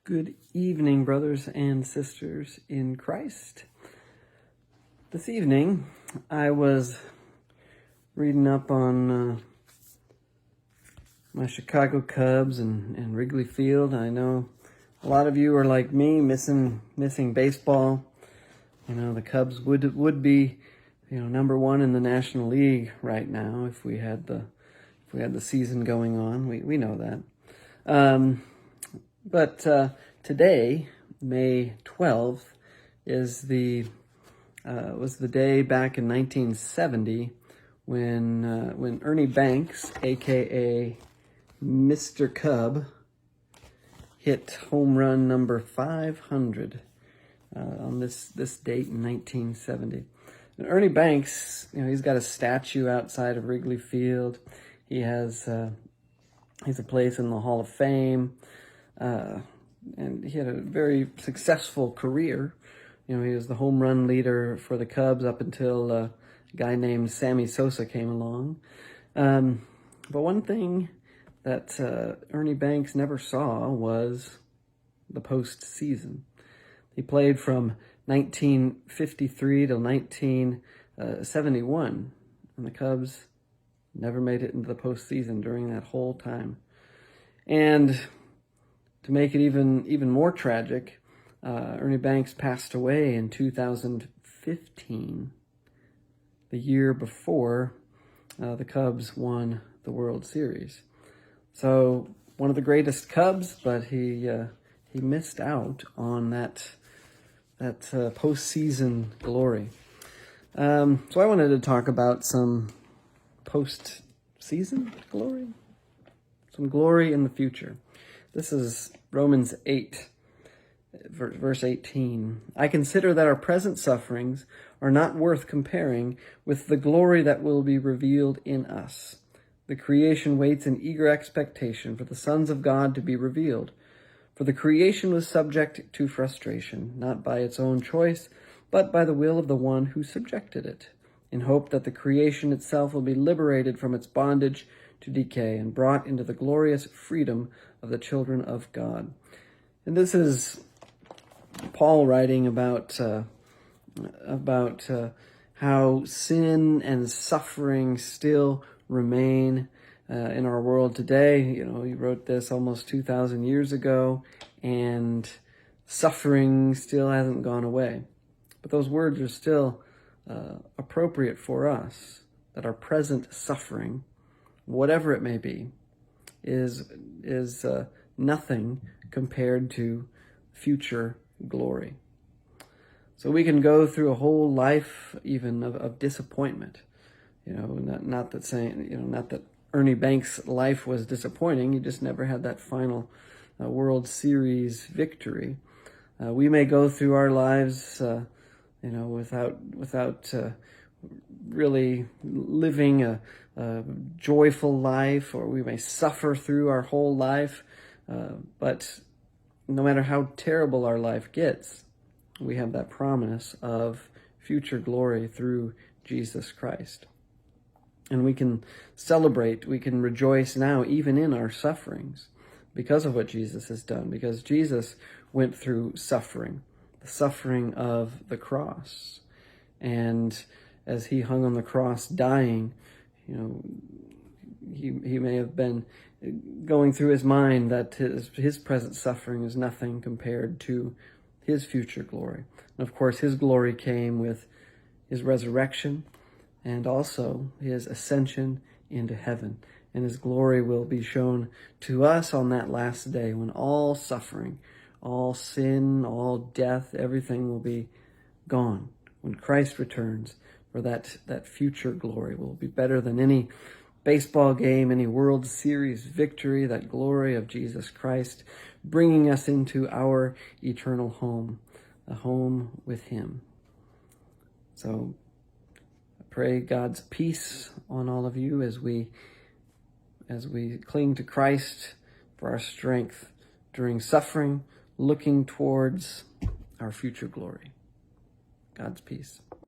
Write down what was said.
Good evening, brothers and sisters in Christ. This evening, I was reading up on my Chicago Cubs and Wrigley Field. I know a lot of you are like me, missing baseball. You know, the Cubs would be, number one in the National League right now if we had the season going on. We know that. But today, May 12th, was the day back in 1970 when Ernie Banks, aka Mr. Cub, hit home run number 500 on this date in 1970. And Ernie Banks, he's got a statue outside of Wrigley Field. He has he's a place in the Hall of Fame. And he had a very successful career. He was the home run leader for the Cubs up until a guy named Sammy Sosa came along. But one thing that Ernie Banks never saw was the postseason. He played from 1953 to 1971, and the Cubs never made it into the postseason during that whole time. And to make it even more tragic, Ernie Banks passed away in 2015, the year before the Cubs won the World Series. So one of the greatest Cubs, but he missed out on that postseason glory. So I wanted to talk about some postseason glory, some glory in the future. This is Romans 8, verse 18. I consider that our present sufferings are not worth comparing with the glory that will be revealed in us. The creation waits in eager expectation for the sons of God to be revealed. For the creation was subject to frustration, not by its own choice, but by the will of the one who subjected it, in hope that the creation itself will be liberated from its bondage to decay and brought into the glorious freedom of the children of God. And this is Paul writing about how sin and suffering still remain in our world today. He wrote this almost 2,000 years ago, and suffering still hasn't gone away. But those words are still appropriate for us, that our present suffering, whatever it may be, is nothing compared to future glory. So we can go through a whole life even of disappointment. Not that Ernie Banks' life was disappointing. He just never had that final World Series victory. We may go through our lives, without really living a joyful life, or we may suffer through our whole life. But no matter how terrible our life gets, we have that promise of future glory through Jesus Christ. And we can celebrate, we can rejoice now, even in our sufferings, because of what Jesus has done, because Jesus went through suffering, the suffering of the cross. And as he hung on the cross dying, he may have been going through his mind that his present suffering is nothing compared to his future glory. And of course, his glory came with his resurrection and also his ascension into heaven. And his glory will be shown to us on that last day when all suffering, all sin, all death, everything will be gone. When Christ returns, for that future glory will be better than any baseball game, any World Series victory, that glory of Jesus Christ bringing us into our eternal home, a home with him. So I pray God's peace on all of you as we cling to Christ for our strength during suffering, looking towards our future glory. God's peace.